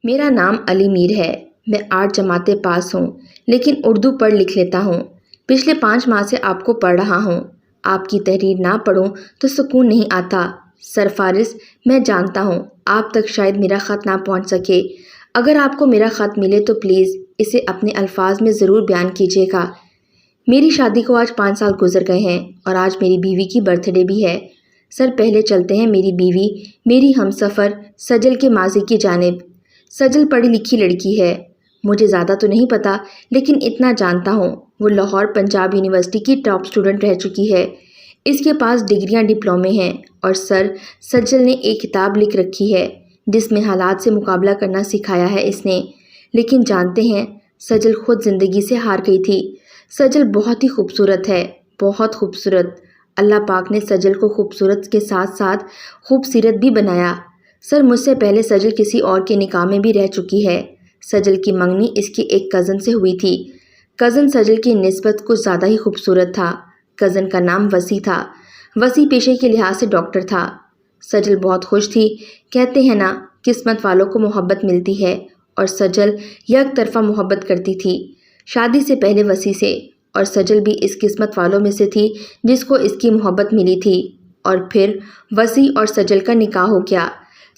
میرا نام علی میر ہے۔ میں 8 جماعتیں پاس ہوں، لیکن اردو پڑھ لکھ لیتا ہوں۔ پچھلے 5 ماہ سے آپ کو پڑھ رہا ہوں۔ آپ کی تحریر نہ پڑھوں تو سکون نہیں آتا۔ سر فارس، میں جانتا ہوں آپ تک شاید میرا خط نہ پہنچ سکے۔ اگر آپ کو میرا خط ملے تو پلیز اسے اپنے الفاظ میں ضرور بیان کیجیے گا۔ میری شادی کو آج 5 سال گزر گئے ہیں اور آج میری بیوی کی برتھ ڈے بھی ہے۔ سر پہلے چلتے ہیں میری بیوی، میری ہمسفر سجل کے ماضی کی جانب۔ سجل پڑھی لکھی لڑکی ہے۔ مجھے زیادہ تو نہیں پتا، لیکن اتنا جانتا ہوں وہ لاہور پنجاب یونیورسٹی کی ٹاپ سٹوڈنٹ رہ چکی ہے۔ اس کے پاس ڈگریاں ڈپلومے ہیں اور سر سجل نے ایک کتاب لکھ رکھی ہے جس میں حالات سے مقابلہ کرنا سکھایا ہے اس نے۔ لیکن جانتے ہیں سجل خود زندگی سے ہار گئی تھی۔ سجل بہت ہی خوبصورت ہے، بہت خوبصورت۔ اللہ پاک نے سجل کو خوبصورت کے ساتھ ساتھ خوبصیرت بھی بنایا۔ سر مجھ سے پہلے سجل کسی اور کے نکاح میں بھی رہ چکی ہے۔ سجل کی منگنی اس کی ایک کزن سے ہوئی تھی۔ کزن سجل کی نسبت کچھ زیادہ ہی خوبصورت تھا۔ کزن کا نام وسیع تھا۔ وسیع پیشے کے لحاظ سے ڈاکٹر تھا۔ سجل بہت خوش تھی۔ کہتے ہیں نا قسمت والوں کو محبت ملتی ہے، اور سجل یک طرفہ محبت کرتی تھی شادی سے پہلے وسیع سے، اور سجل بھی اس قسمت والوں میں سے تھی جس کو اس کی محبت ملی تھی۔ اور پھر وسیع اور سجل کا نکاح ہو گیا۔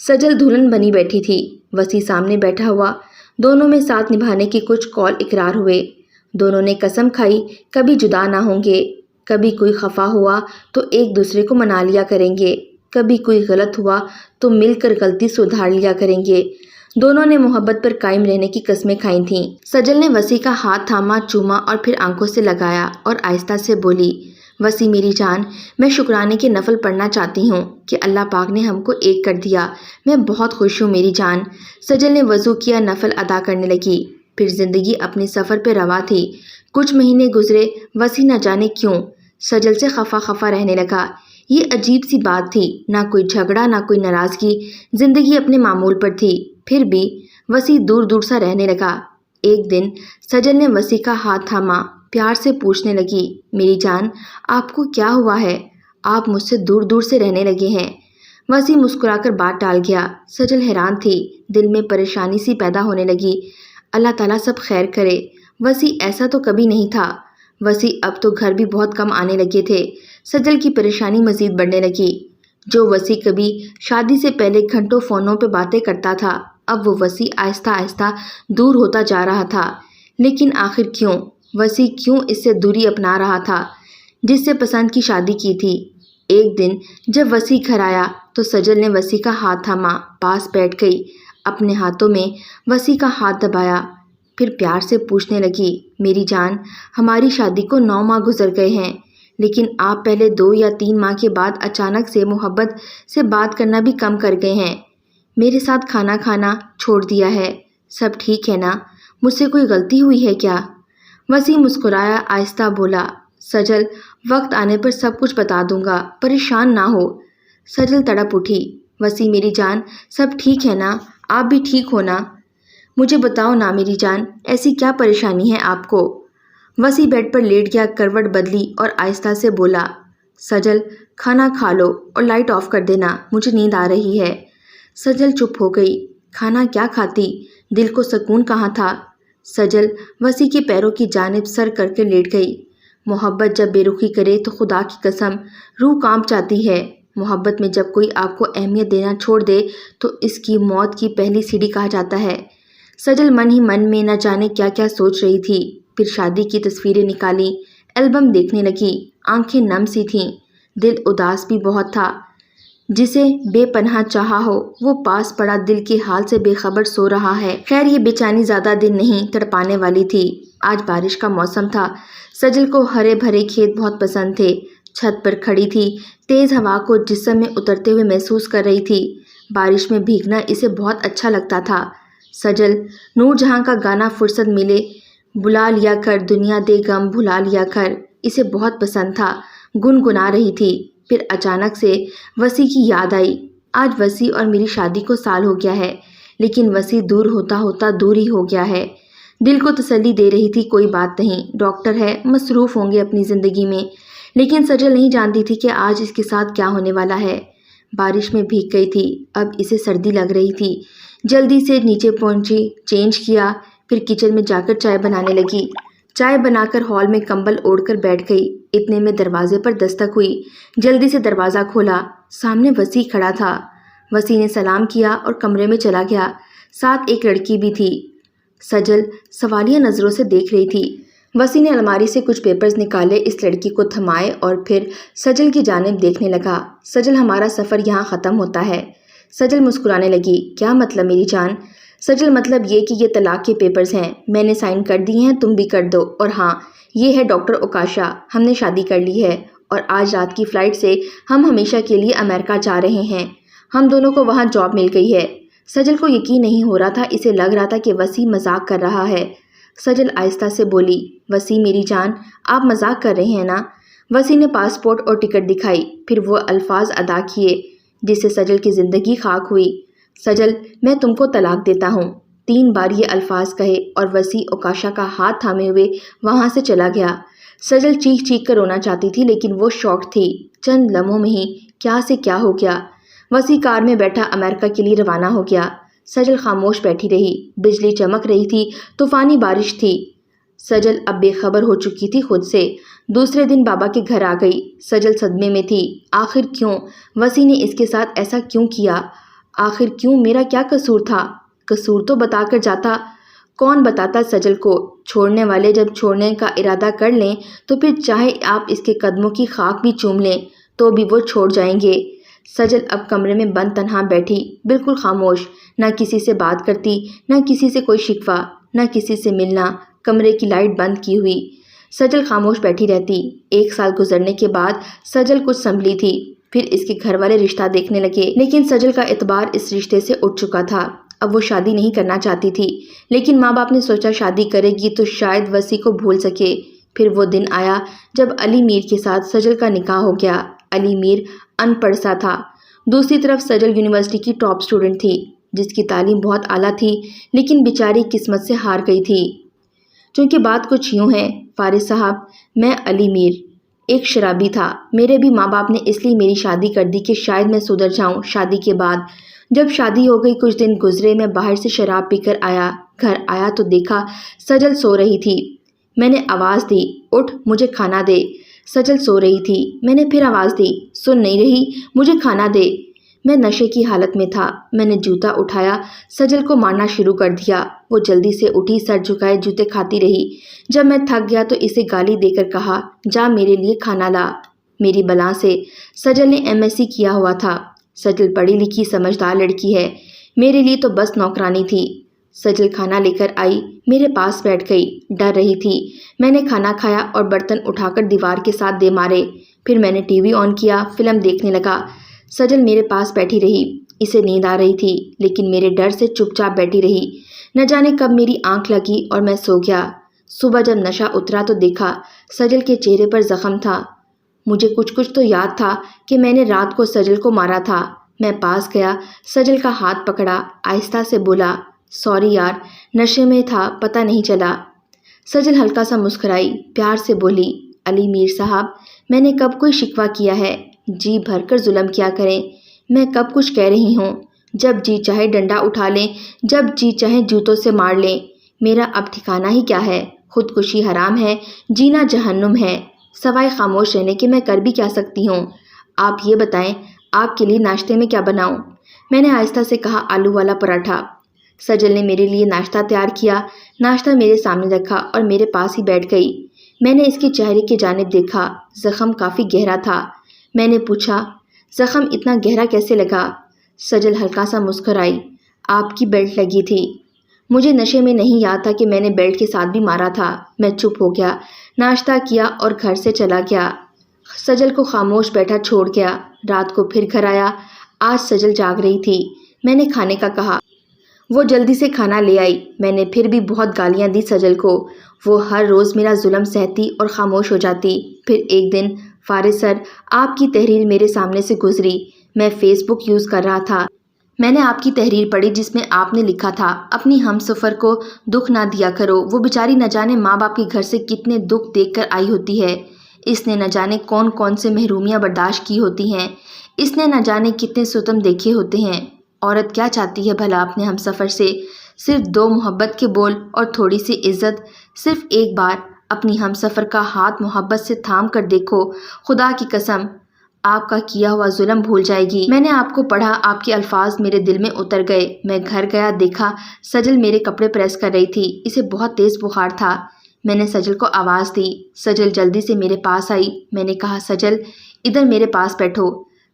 سجل دلہن بنی بیٹھی تھی، وسیع سامنے بیٹھا ہوا۔ دونوں میں ساتھ نبھانے کی کچھ قول اقرار ہوئے۔ دونوں نے قسم کھائی کبھی جدا نہ ہوں گے۔ کبھی کوئی خفا ہوا تو ایک دوسرے کو منا لیا کریں گے، کبھی کوئی غلط ہوا تو مل کر غلطی سدھار لیا کریں گے۔ دونوں نے محبت پر قائم رہنے کی قسمیں کھائی تھیں۔ سجل نے وسیع کا ہاتھ تھاما، چوما اور پھر آنکھوں سے لگایا اور آہستہ سے بولی، وسیع میری جان، میں شکرانے کے نفل پڑھنا چاہتی ہوں کہ اللہ پاک نے ہم کو ایک کر دیا۔ میں بہت خوش ہوں میری جان۔ سجل نے وضو کیا، نفل ادا کرنے لگی۔ پھر زندگی اپنے سفر پہ رواں تھی۔ کچھ مہینے گزرے، وسیع نہ جانے کیوں سجل سے خفا خفا رہنے لگا۔ یہ عجیب سی بات تھی، نہ کوئی جھگڑا نہ کوئی ناراضگی، زندگی اپنے معمول پر تھی۔ پھر بھی وسیع دور دور سا رہنے لگا۔ ایک دن سجل نے وسیع کا ہاتھ تھاما، پیار سے پوچھنے لگی، میری جان آپ کو کیا ہوا ہے؟ آپ مجھ سے دور دور سے رہنے لگے ہیں۔ وسیع مسکرا کر بات ٹال گیا۔ سجل حیران تھی، دل میں پریشانی سی پیدا ہونے لگی۔ اللہ تعالیٰ سب خیر کرے۔ وسیع ایسا تو کبھی نہیں تھا۔ وسیع اب تو گھر بھی بہت کم آنے لگے تھے۔ سجل کی پریشانی مزید بڑھنے لگی۔ جو وسیع کبھی شادی سے پہلے گھنٹوں فونوں پہ باتیں کرتا تھا، اب وہ وسیع آہستہ آہستہ دور ہوتا جا رہا تھا۔ لیکن آخر کیوں؟ وسیع کیوں اس سے دوری اپنا رہا تھا جس سے پسند کی شادی کی تھی؟ ایک دن جب وسیع گھر آیا تو سجل نے وسیع کا ہاتھ تھاما، پاس بیٹھ گئی، اپنے ہاتھوں میں وسیع کا ہاتھ دبایا، پھر پیار سے پوچھنے لگی، میری جان ہماری شادی کو 9 ماہ گزر گئے ہیں، لیکن آپ پہلے 2 یا 3 ماہ کے بعد اچانک سے محبت سے بات کرنا بھی کم کر گئے ہیں، میرے ساتھ کھانا کھانا چھوڑ دیا ہے، سب ٹھیک ہے نا؟ مجھ سے کوئی غلطی ہوئی ہے کیا؟ وسیع مسکرایا، آہستہ بولا، سجل وقت آنے پر سب کچھ بتا دوں گا، پریشان نہ ہو۔ سجل تڑپ اٹھی، وسیع میری جان سب ٹھیک ہے نا؟ آپ بھی ٹھیک ہو نا؟ مجھے بتاؤ نا میری جان، ایسی کیا پریشانی ہے آپ کو؟ وسیع بیڈ پر لیٹ گیا، کروٹ بدلی اور آہستہ سے بولا، سجل کھانا کھا لو اور لائٹ آف کر دینا، مجھے نیند آ رہی ہے۔ سجل چپ ہو گئی۔ کھانا کیا کھاتی؟ دل کو سکون کہاں تھا؟ سجل وسیع کے پیروں کی جانب سر کر کے لیٹ گئی۔ محبت جب بے رخی کرے تو خدا کی قسم روح کانپ جاتی ہے۔ محبت میں جب کوئی آپ کو اہمیت دینا چھوڑ دے تو اس کی موت کی پہلی سیڑھی کہا جاتا ہے۔ سجل من ہی من میں نہ جانے کیا کیا سوچ رہی تھی۔ پھر شادی کی تصویریں نکالی، البم دیکھنے لگی، آنکھیں نم سی تھیں، دل اداس بھی بہت تھا۔ جسے بے پناہ چاہا ہو وہ پاس پڑا دل کے حال سے بے خبر سو رہا ہے۔ خیر یہ بے چینی زیادہ دن نہیں تڑپانے والی تھی۔ آج بارش کا موسم تھا۔ سجل کو ہرے بھرے کھیت بہت پسند تھے۔ چھت پر کھڑی تھی، تیز ہوا کو جسم میں اترتے ہوئے محسوس کر رہی تھی۔ بارش میں بھیگنا اسے بہت اچھا لگتا تھا۔ سجل نور جہاں کا گانا فرصت ملے بلا لیا کر، دنیا دے غم بھلا لیا کر اسے بہت پسند تھا، گنگنا رہی تھی۔ پھر اچانک سے وسیع کی یاد آئی۔ آج وسیع اور میری شادی کو سال ہو گیا ہے، لیکن وسیع دور ہوتا ہوتا دور ہی ہو گیا ہے۔ دل کو تسلی دے رہی تھی، کوئی بات نہیں، ڈاکٹر ہے، مصروف ہوں گے اپنی زندگی میں۔ لیکن سجل نہیں جانتی تھی کہ آج اس کے ساتھ کیا ہونے والا ہے۔ بارش میں بھیگ گئی تھی، اب اسے سردی لگ رہی تھی۔ جلدی سے نیچے پہنچی، چینج کیا، پھر کچن میں جا کر چائے بنانے لگی۔ چائے بنا کر ہال میں کمبل اوڑھ کر بیٹھ گئی۔ اتنے میں دروازے پر دستک ہوئی۔ جلدی سے دروازہ کھولا، سامنے وسیع کھڑا تھا۔ وسیع نے سلام کیا اور کمرے میں چلا گیا۔ ساتھ ایک لڑکی بھی تھی۔ سجل سوالیہ نظروں سے دیکھ رہی تھی۔ وسیع نے الماری سے کچھ پیپرز نکالے، اس لڑکی کو تھمائے اور پھر سجل کی جانب دیکھنے لگا۔ سجل، ہمارا سفر یہاں ختم ہوتا ہے۔ سجل مسکرانے لگی۔ کیا مطلب میری جان؟ سجل، مطلب یہ کہ یہ طلاق کے پیپرز ہیں، میں نے سائن کر دیے ہیں، تم بھی کر دو۔ اور ہاں، یہ ہے ڈاکٹر اوکاشا، ہم نے شادی کر لی ہے اور آج رات کی فلائٹ سے ہم ہمیشہ کے لیے امریکہ جا رہے ہیں۔ ہم دونوں کو وہاں جاب مل گئی ہے۔ سجل کو یقین نہیں ہو رہا تھا، اسے لگ رہا تھا کہ وسیع مذاق کر رہا ہے۔ سجل آہستہ سے بولی، وسیع میری جان، آپ مذاق کر رہے ہیں نا؟ وسیع نے پاسپورٹ اور ٹکٹ دکھائی، پھر وہ الفاظ ادا کیے جس سے سجل کی زندگی خاک ہوئی۔ سجل، میں تم کو طلاق دیتا ہوں۔ 3 بار یہ الفاظ کہے اور وسیع اوکاشا کا ہاتھ تھامے ہوئے وہاں سے چلا گیا۔ سجل چیخ چیخ کر رونا چاہتی تھی لیکن وہ شاک تھی۔ چند لمحوں میں ہی کیا سے کیا ہو گیا۔ وسیع کار میں بیٹھا امریکہ کے لیے روانہ ہو گیا۔ سجل خاموش بیٹھی رہی۔ بجلی چمک رہی تھی، طوفانی بارش تھی۔ سجل اب بے خبر ہو چکی تھی خود سے۔ دوسرے دن بابا کے گھر آ گئی۔ سجل صدمے میں تھی۔ آخر کیوں؟ وسیع نے اس کے ساتھ ایسا کیوں کیا؟ آخر کیوں؟ میرا کیا قصور تھا؟ قصور تو بتا کر جاتا۔ کون بتاتا سجل کو؟ چھوڑنے والے جب چھوڑنے کا ارادہ کر لیں تو پھر چاہے آپ اس کے قدموں کی خاک بھی چوم لیں تو بھی وہ چھوڑ جائیں گے۔ سجل اب کمرے میں بند تنہا بیٹھی، بالکل خاموش، نہ کسی سے بات کرتی، نہ کسی سے کوئی شکوہ، نہ کسی سے ملنا، کمرے کی لائٹ بند کی ہوئی۔ سجل خاموش بیٹھی رہتی۔ 1 سال گزرنے کے بعد سجل کچھ سنبھلی تھی، پھر اس کے گھر والے رشتہ دیکھنے لگے، لیکن سجل کا اعتبار اس رشتے سے اٹھ چکا تھا۔ اب وہ شادی نہیں کرنا چاہتی تھی، لیکن ماں باپ نے سوچا شادی کرے گی تو شاید وسیع کو بھول سکے۔ پھر وہ دن آیا جب علی میر کے ساتھ سجل کا نکاح ہو گیا۔ علی میر ان پڑھ سا تھا۔ دوسری طرف سجل یونیورسٹی کی ٹاپ سٹوڈنٹ تھی، جس کی تعلیم بہت اعلیٰ تھی، لیکن بیچاری قسمت سے ہار گئی تھی۔ چونکہ بات کچھ یوں ہے فارس صاحب، میں علی میر ایک شرابی تھا۔ میرے بھی ماں باپ نے اس لیے میری شادی کر دی کہ شاید میں سدھر جاؤں۔ شادی کے بعد جب شادی ہو گئی، کچھ دن گزرے، میں باہر سے شراب پی کر آیا۔ گھر آیا تو دیکھا سجل سو رہی تھی۔ میں نے آواز دی، اٹھ، مجھے کھانا دے۔ سجل سو رہی تھی۔ میں نے پھر آواز دی، سن نہیں رہی؟ مجھے کھانا دے۔ میں نشے کی حالت میں تھا۔ میں نے جوتا اٹھایا، سجل کو مارنا شروع کر دیا۔ وہ جلدی سے اٹھی، سر جھکائے جوتے کھاتی رہی۔ جب میں تھک گیا تو اسے گالی دے کر کہا، جا میرے لیے کھانا لا۔ میری بلا سے سجل نے MSc کیا ہوا تھا۔ سجل پڑھی لکھی سمجھدار لڑکی ہے، میرے لیے تو بس نوکرانی تھی۔ سجل کھانا لے کر آئی، میرے پاس بیٹھ گئی، ڈر رہی تھی۔ میں نے کھانا کھایا اور برتن اٹھا کر دیوار کے ساتھ دے مارے۔ پھر میں نے ٹی وی آن کیا، فلم دیکھنے لگا۔ سجل میرے پاس بیٹھی رہی۔ اسے نیند آ رہی تھی، لیکن میرے ڈر سے چپ چاپ بیٹھی رہی۔ نہ جانے کب میری آنکھ لگی اور میں سو گیا۔ صبح جب نشہ اترا تو دیکھا سجل کے چہرے پر زخم تھا۔ مجھے کچھ تو یاد تھا کہ میں نے رات کو سجل کو مارا تھا۔ میں پاس گیا، سجل کا ہاتھ پکڑا، آہستہ سے بولا، سوری یار، نشے میں تھا، پتہ نہیں چلا۔ سجل ہلکا سا مسکرائی، پیار سے بولی، علی میر صاحب، میں نے کب کوئی شکوہ کیا ہے؟ جی بھر کر ظلم کیا کریں، میں کب کچھ کہہ رہی ہوں؟ جب جی چاہے ڈنڈا اٹھا لیں، جب جی چاہے جوتوں سے مار لیں۔ میرا اب ٹھکانہ ہی کیا ہے؟ خودکشی حرام ہے، جینا جہنم ہے۔ سوائے خاموش رہنے کے میں کر بھی کیا سکتی ہوں؟ آپ یہ بتائیں، آپ کے لیے ناشتے میں کیا بناؤں؟ میں نے آہستہ سے کہا، آلو والا پراٹھا۔ سجل نے میرے لیے ناشتہ تیار کیا، ناشتہ میرے سامنے رکھا اور میرے پاس ہی بیٹھ گئی۔ میں نے اس کے چہرے کی جانب دیکھا، زخم کافی گہرا تھا۔ میں نے پوچھا، زخم اتنا گہرا کیسے لگا؟ سجل ہلکا سا مسکرائی، آپ کی بیلٹ لگی تھی۔ مجھے نشے میں نہیں یاد تھا کہ میں نے بیلٹ کے ساتھ بھی مارا تھا۔ میں چپ ہو گیا، ناشتہ کیا اور گھر سے چلا گیا۔ سجل کو خاموش بیٹھا چھوڑ گیا۔ رات کو پھر گھر آیا۔ آج سجل جاگ رہی تھی۔ میں نے کھانے کا کہا، وہ جلدی سے کھانا لے آئی۔ میں نے پھر بھی بہت گالیاں دی سجل کو۔ وہ ہر روز میرا ظلم سہتی اور خاموش ہو جاتی۔ پھر ایک دن، فارس سر، آپ کی تحریر میرے سامنے سے گزری۔ میں فیس بک یوز کر رہا تھا۔ میں نے آپ کی تحریر پڑھی جس میں آپ نے لکھا تھا، اپنی ہمسفر کو دکھ نہ دیا کرو، وہ بیچاری نہ جانے ماں باپ کے گھر سے کتنے دکھ دیکھ کر آئی ہوتی ہے۔ اس نے نہ جانے کون سے محرومیاں برداشت کی ہوتی ہیں۔ اس نے نہ جانے کتنے ستم دیکھے ہوتے ہیں۔ عورت کیا چاہتی ہے بھلا اپنے ہم سفر سے؟ صرف 2 محبت کے بول اور تھوڑی سی عزت۔ صرف ایک بار اپنی ہم سفر کا ہاتھ محبت سے تھام کر دیکھو، خدا کی قسم آپ کا کیا ہوا ظلم بھول جائے گی۔ میں نے آپ کو پڑھا، آپ کے الفاظ میرے دل میں اتر گئے۔ میں گھر گیا، دیکھا سجل میرے کپڑے پریس کر رہی تھی، اسے بہت تیز بخار تھا۔ میں نے سجل کو آواز دی، سجل جلدی سے میرے پاس آئی۔ میں نے کہا سجل ادھر میرے پاس بیٹھو۔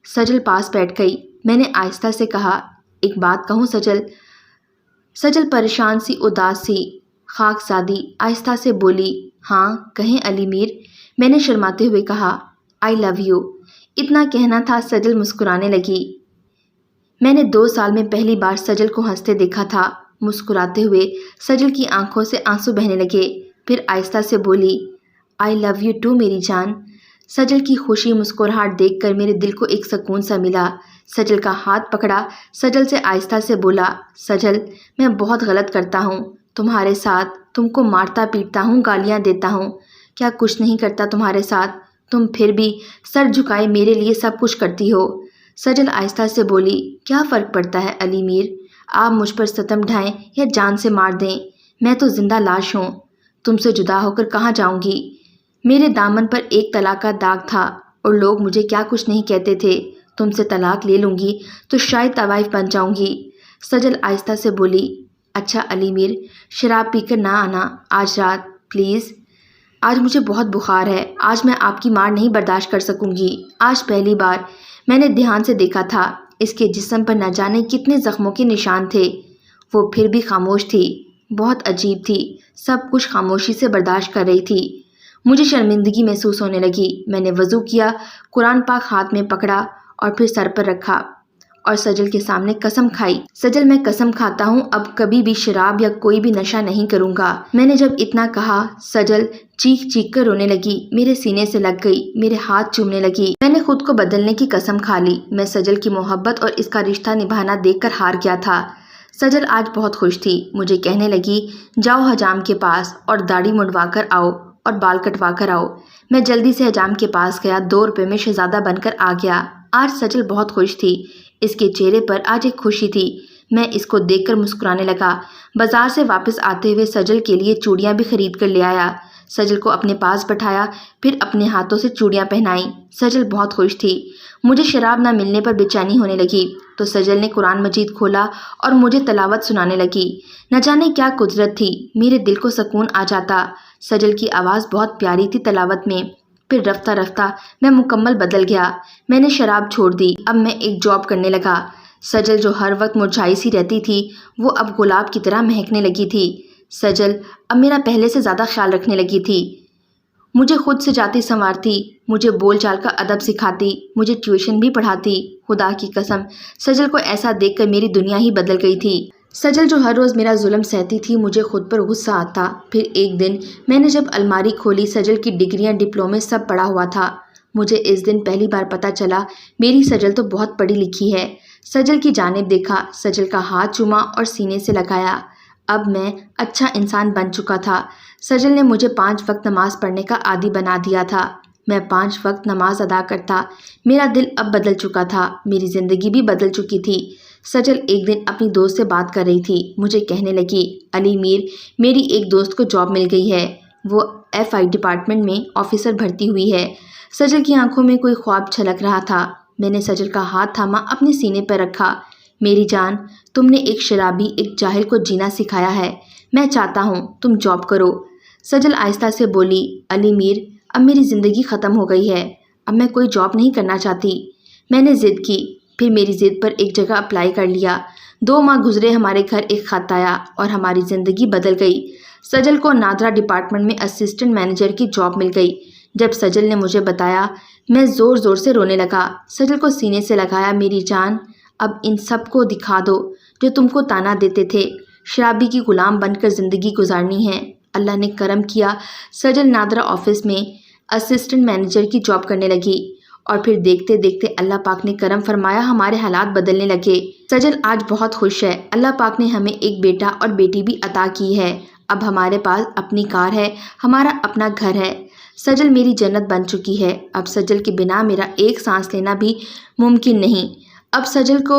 سجل پاس بیٹھ گئی۔ میں نے آہستہ سے کہا ایک بات کہوں سجل؟ سجل پریشان سی، اداس سی، خاک زادی آہستہ سے بولی ہاں کہیں علی میر۔ میں نے شرماتے ہوئے کہا آئی لو یو۔ اتنا کہنا تھا، سجل مسکرانے لگی۔ میں نے 2 سال میں پہلی بار سجل کو ہنستے دیکھا تھا۔ مسکراتے ہوئے سجل کی آنکھوں سے آنسو بہنے لگے، پھر آہستہ سے بولی آئی لو یو ٹو میری جان۔ سجل کی خوشی مسکراہٹ دیکھ کر میرے دل کو ایک سکون سا ملا۔ سجل کا ہاتھ پکڑا، سجل سے آہستہ سے بولا سجل میں بہت غلط کرتا ہوں تمہارے ساتھ، تم کو مارتا پیٹتا ہوں، گالیاں دیتا ہوں، کیا کچھ نہیں کرتا تمہارے ساتھ؟ تم پھر بھی سر جھکائے میرے لیے سب کچھ کرتی ہو۔ سجل آہستہ سے بولی کیا فرق پڑتا ہے علی میر، آپ مجھ پر ستم ڈھائیں یا جان سے مار دیں، میں تو زندہ لاش ہوں، تم سے جدا ہو کر کہاں جاؤں گی؟ میرے دامن پر ایک طلاق کا داغ تھا اور لوگ مجھے کیا کچھ نہیں کہتے تھے، تم سے طلاق لے لوں گی تو شاید طوائف بن جاؤں گی۔ سجل آہستہ سے بولی اچھا علی میر شراب پی کر نہ آنا آج رات پلیز، آج مجھے بہت بخار ہے، آج میں آپ کی مار نہیں برداشت کر سکوں گی۔ آج پہلی بار میں نے دھیان سے دیکھا تھا، اس کے جسم پر نہ جانے کتنے زخموں کے نشان تھے، وہ پھر بھی خاموش تھی، بہت عجیب تھی، سب کچھ خاموشی سے برداشت کر رہی تھی۔ مجھے شرمندگی محسوس ہونے لگی۔ میں نے وضو کیا، قرآن پاک ہاتھ میں پکڑا اور پھر سر پر رکھا اور سجل کے سامنے قسم کھائی سجل میں قسم کھاتا ہوں اب کبھی بھی شراب یا کوئی بھی نشہ نہیں کروں گا۔ میں نے جب اتنا کہا سجل چیخ چیخ کر رونے لگی، میرے سینے سے لگ گئی، میرے ہاتھ چومنے لگی۔ میں نے خود کو بدلنے کی قسم کھا لی، میں سجل کی محبت اور اس کا رشتہ نبھانا دیکھ کر ہار گیا تھا۔ سجل آج بہت خوش تھی، مجھے کہنے لگی جاؤ حجام کے پاس اور داڑھی منڈوا کر آؤ اور بال کٹوا کر آؤ۔ میں جلدی سے حجام کے پاس گیا، 2 روپے میں شہزادہ بن کر آ گیا۔ آج سجل بہت خوش تھی، اس کے چہرے پر آج ایک خوشی تھی۔ میں اس کو دیکھ کر مسکرانے لگا۔ بازار سے واپس آتے ہوئے سجل کے لیے چوڑیاں بھی خرید کر لے آیا۔ سجل کو اپنے پاس بٹھایا، پھر اپنے ہاتھوں سے چوڑیاں پہنائیں۔ سجل بہت خوش تھی۔ مجھے شراب نہ ملنے پر بے چینی ہونے لگی تو سجل نے قرآن مجید کھولا اور مجھے تلاوت سنانے لگی۔ نہ جانے کیا قدرت تھی، میرے دل کو سکون آ جاتا۔ سجل کی آواز بہت پیاری تھی تلاوت میں۔ پھر رفتہ رفتہ میں مکمل بدل گیا، میں نے شراب چھوڑ دی، اب میں ایک جاب کرنے لگا۔ سجل جو ہر وقت مرجھائی سی رہتی تھی وہ اب گلاب کی طرح مہکنے لگی تھی۔ سجل اب میرا پہلے سے زیادہ خیال رکھنے لگی تھی، مجھے خود سے جاتی سنوارتی، مجھے بول چال کا ادب سکھاتی، مجھے ٹیوشن بھی پڑھاتی۔ خدا کی قسم سجل کو ایسا دیکھ کر میری دنیا ہی بدل گئی تھی۔ سجل جو ہر روز میرا ظلم سہتی تھی، مجھے خود پر غصہ آتا۔ پھر ایک دن میں نے جب الماری کھولی، سجل کی ڈگریاں ڈپلومے سب پڑا ہوا تھا۔ مجھے اس دن پہلی بار پتہ چلا میری سجل تو بہت پڑھی لکھی ہے۔ سجل کی جانب دیکھا، سجل کا ہاتھ چوما اور سینے سے لگایا۔ اب میں اچھا انسان بن چکا تھا۔ سجل نے مجھے 5 وقت نماز پڑھنے کا عادی بنا دیا تھا۔ میں 5 وقت نماز ادا کرتا۔ میرا دل اب بدل چکا تھا، میری زندگی بھی بدل چکی تھی۔ سجل ایک دن اپنی دوست سے بات کر رہی تھی، مجھے کہنے لگی علی میر میری ایک دوست کو جاب مل گئی ہے، وہ FI ڈپارٹمنٹ میں آفیسر بھرتی ہوئی ہے۔ سجل کی آنکھوں میں کوئی خواب چھلک رہا تھا۔ میں نے سجل کا ہاتھ تھاما، اپنے سینے پر رکھا۔ میری جان تم نے ایک شرابی، ایک جاہل کو جینا سکھایا ہے، میں چاہتا ہوں تم جاب کرو۔ سجل آہستہ سے بولی علی میر اب میری زندگی ختم ہو گئی ہے، اب میں کوئی جاب نہیں کرنا چاہتی۔ میں نے ضد کی، پھر میری ضد پر ایک جگہ اپلائی کر لیا۔ 2 ماہ گزرے، ہمارے گھر ایک خط آیا اور ہماری زندگی بدل گئی۔ سجل کو نادرا ڈپارٹمنٹ میں اسسٹنٹ مینیجر کی جاب مل گئی۔ جب سجل نے مجھے بتایا میں زور زور سے رونے لگا۔ سجل کو سینے سے لگایا، میری جان اب ان سب کو دکھا دو جو تم کو تانا دیتے تھے، شرابی کی غلام بن کر زندگی گزارنی ہے۔ اللہ نے کرم کیا، سجل نادرا آفس میں اسسٹنٹ مینیجر کی جاب کرنے لگی اور پھر دیکھتے دیکھتے اللہ پاک نے کرم فرمایا، ہمارے حالات بدلنے لگے۔ سجل آج بہت خوش ہے، اللہ پاک نے ہمیں ایک بیٹا اور بیٹی بھی عطا کی ہے۔ اب ہمارے پاس اپنی کار ہے، ہمارا اپنا گھر ہے۔ سجل میری جنت بن چکی ہے، اب سجل کے بنا میرا ایک سانس لینا بھی ممکن نہیں۔ اب سجل کو